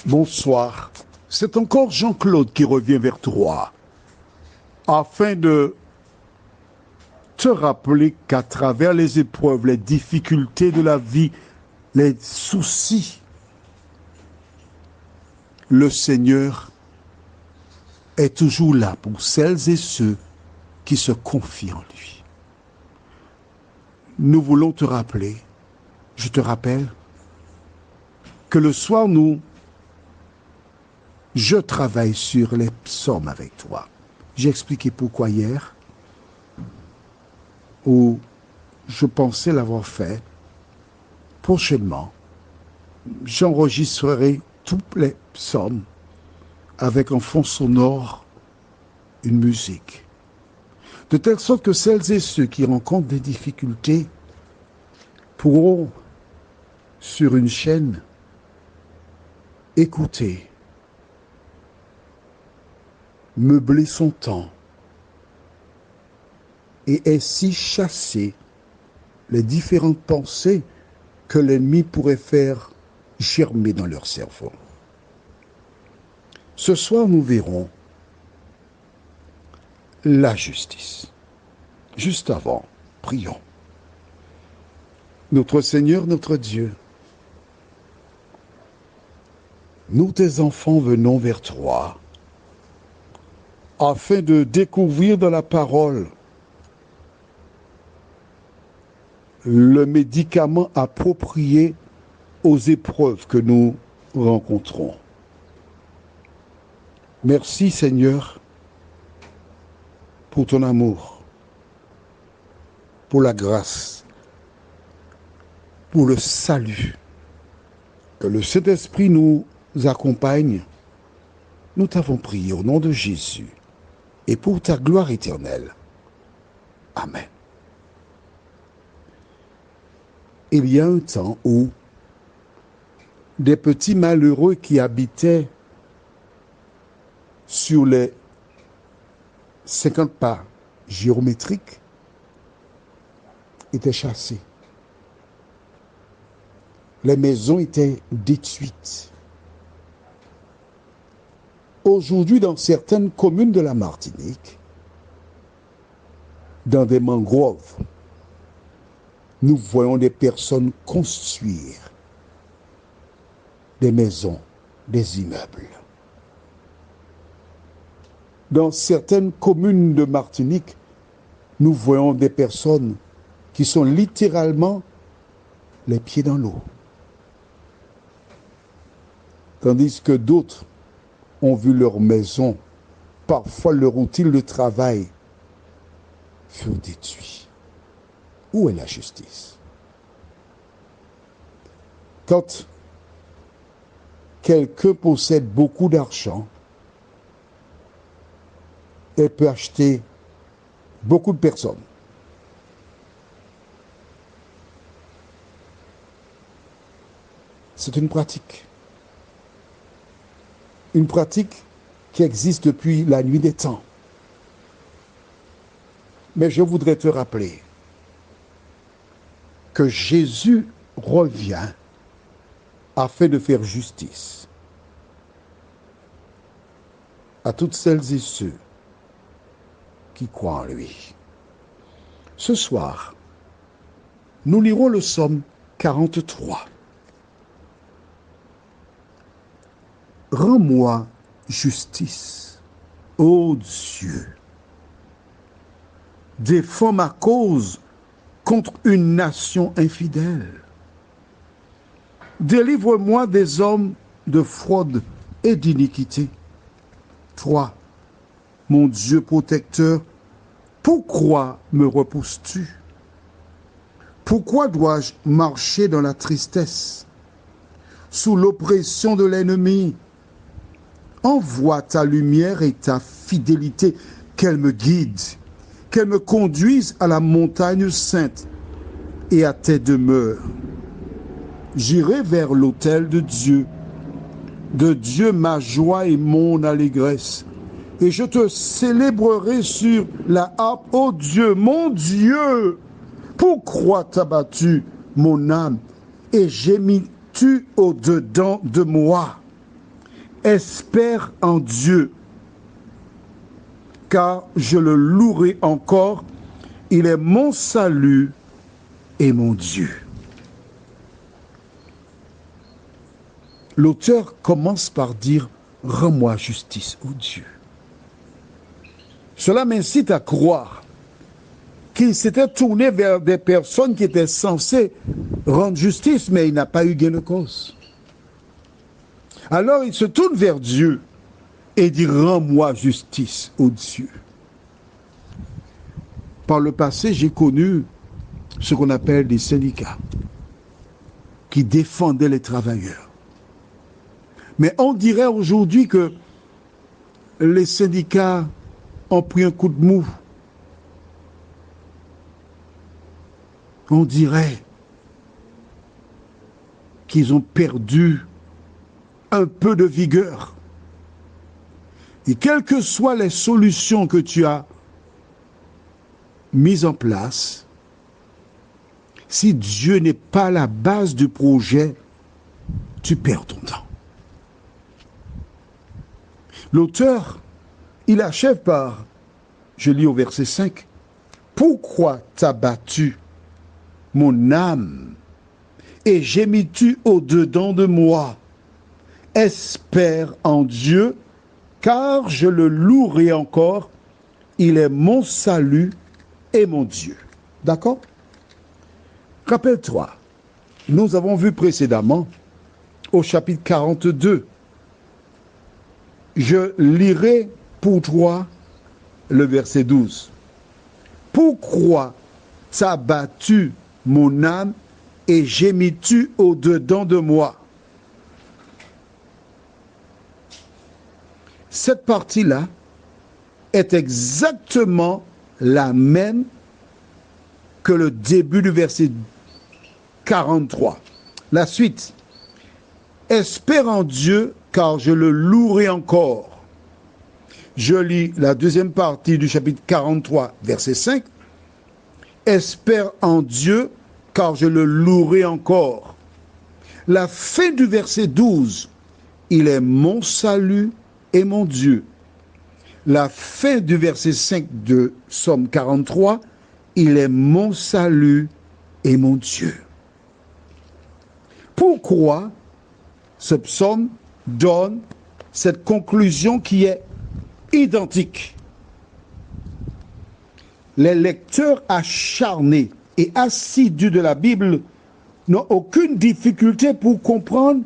Bonsoir. C'est encore Jean-Claude qui revient vers toi afin de te rappeler qu'à travers les épreuves, les difficultés de la vie, les soucis, le Seigneur est toujours là pour celles et ceux qui se confient en lui. Nous voulons te rappeler, je te rappelle, que le soir, je travaille sur les psaumes avec toi. J'ai expliqué pourquoi hier, où je pensais l'avoir fait. Prochainement, j'enregistrerai tous les psaumes avec en fond sonore une musique. De telle sorte que celles et ceux qui rencontrent des difficultés pourront, sur une chaîne, écouter, meubler son temps et ainsi chasser les différentes pensées que l'ennemi pourrait faire germer dans leur cerveau. Ce soir, nous verrons la justice. Juste avant, prions. Notre Seigneur, notre Dieu, nous, tes enfants, venons vers toi afin de découvrir dans la parole le médicament approprié aux épreuves que nous rencontrons. Merci Seigneur pour ton amour, pour la grâce, pour le salut. Que le Saint-Esprit nous accompagne. Nous t'avons prié au nom de Jésus et pour ta gloire éternelle. Amen. Il y a un temps où des petits malheureux qui habitaient sur les 50 pas géométriques étaient chassés. Les maisons étaient détruites. Aujourd'hui, dans certaines communes de la Martinique, dans des mangroves, nous voyons des personnes construire des maisons, des immeubles. Dans certaines communes de Martinique, nous voyons des personnes qui sont littéralement les pieds dans l'eau. Tandis que d'autres ont vu leur maison, parfois leur outil de travail, furent détruits. Où est la justice? Quand quelqu'un possède beaucoup d'argent, il peut acheter beaucoup de personnes. C'est une pratique. Une pratique qui existe depuis la nuit des temps. Mais je voudrais te rappeler que Jésus revient afin de faire justice à toutes celles et ceux qui croient en lui. Ce soir, nous lirons le psaume 43. Rends-moi justice, ô Dieu. Défends ma cause contre une nation infidèle. Délivre-moi des hommes de fraude et d'iniquité. Toi, mon Dieu protecteur, pourquoi me repousses-tu? Pourquoi dois-je marcher dans la tristesse, sous l'oppression de l'ennemi? Envoie ta lumière et ta fidélité, qu'elle me guide, qu'elle me conduise à la montagne sainte et à tes demeures. J'irai vers l'autel de Dieu ma joie et mon allégresse, et je te célébrerai sur la harpe, ô Dieu, mon Dieu. Pourquoi t'as battu mon âme et gémis-tu au-dedans de moi? Espère en Dieu, car je le louerai encore. Il est mon salut et mon Dieu. L'auteur commence par dire « Rends-moi justice, ô Dieu ». Cela m'incite à croire qu'il s'était tourné vers des personnes qui étaient censées rendre justice, mais il n'a pas eu gain de cause. Alors il se tourne vers Dieu et dit « Rends-moi justice, ô Dieu ». Par le passé, j'ai connu ce qu'on appelle des syndicats qui défendaient les travailleurs. Mais on dirait aujourd'hui que les syndicats ont pris un coup de mou. On dirait qu'ils ont perdu un peu de vigueur. Et quelles que soient les solutions que tu as mises en place, si Dieu n'est pas la base du projet, tu perds ton temps. L'auteur, il achève par, je lis au verset 5, « Pourquoi t'as battu mon âme et gémis-tu au-dedans de moi? Espère en Dieu, car je le louerai encore. Il est mon salut et mon Dieu. » D'accord? Rappelle-toi, nous avons vu précédemment au chapitre 42, je lirai pour toi le verset 12. Pourquoi t'as battu mon âme et gémis-tu au-dedans de moi? Cette partie-là est exactement la même que le début du verset 43. La suite. Espère en Dieu, car je le louerai encore. Je lis la deuxième partie du chapitre 43, verset 5. Espère en Dieu, car je le louerai encore. La fin du verset 12. Il est mon salut et mon Dieu. La fin du verset 5 de Psaume 43. Il est mon salut et mon Dieu. Pourquoi ce psaume donne cette conclusion qui est identique? Les lecteurs acharnés et assidus de la Bible n'ont aucune difficulté pour comprendre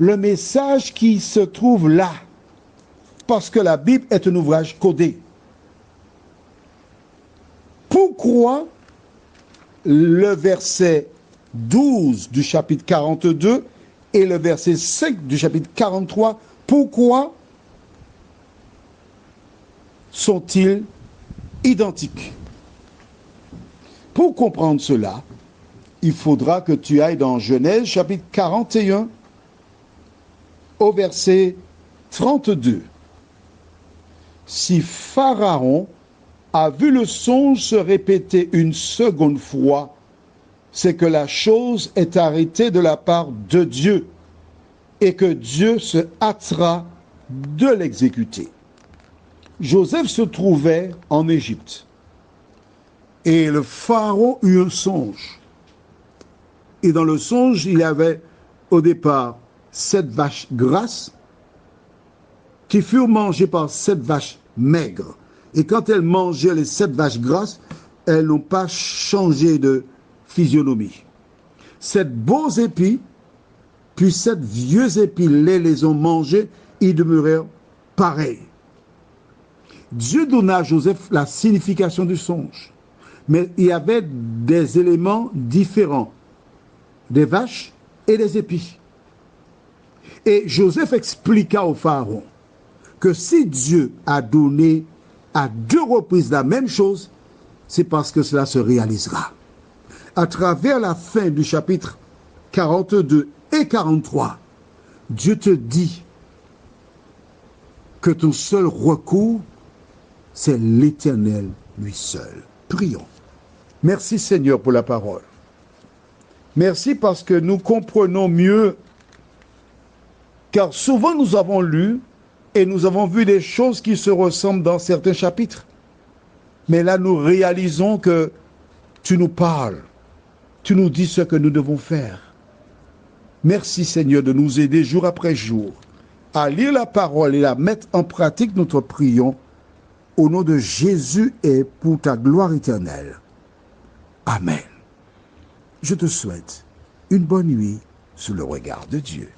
le message qui se trouve là, parce que la Bible est un ouvrage codé. Pourquoi le verset 12 du chapitre 42 et le verset 5 du chapitre 43, pourquoi sont-ils identiques? Pour comprendre cela, il faudra que tu ailles dans Genèse chapitre 41 au verset 32. Si Pharaon a vu le songe se répéter une seconde fois, c'est que la chose est arrêtée de la part de Dieu et que Dieu se hâtera de l'exécuter. Joseph se trouvait en Égypte et le pharaon eut un songe. Et dans le songe, il y avait au départ 7 vaches grasses qui furent mangées par 7 vaches maigres. Et quand elles mangeaient les 7 vaches grasses, elles n'ont pas changé de physionomie. 7 beaux épis, puis 7 vieux épis les ont mangés, ils demeurèrent pareils. Dieu donna à Joseph la signification du songe, mais il y avait des éléments différents, des vaches et des épis. Et Joseph expliqua au pharaon que si Dieu a donné à 2 reprises la même chose, c'est parce que cela se réalisera. À travers la fin du chapitre 42 et 43, Dieu te dit que ton seul recours, c'est l'Éternel lui seul. Prions. Merci Seigneur pour la parole. Merci parce que nous comprenons mieux Car souvent nous avons lu et nous avons vu des choses qui se ressemblent dans certains chapitres. Mais là, nous réalisons que tu nous parles, tu nous dis ce que nous devons faire. Merci Seigneur de nous aider jour après jour à lire la parole et à mettre en pratique notre prions au nom de Jésus et pour ta gloire éternelle. Amen. Je te souhaite une bonne nuit sous le regard de Dieu.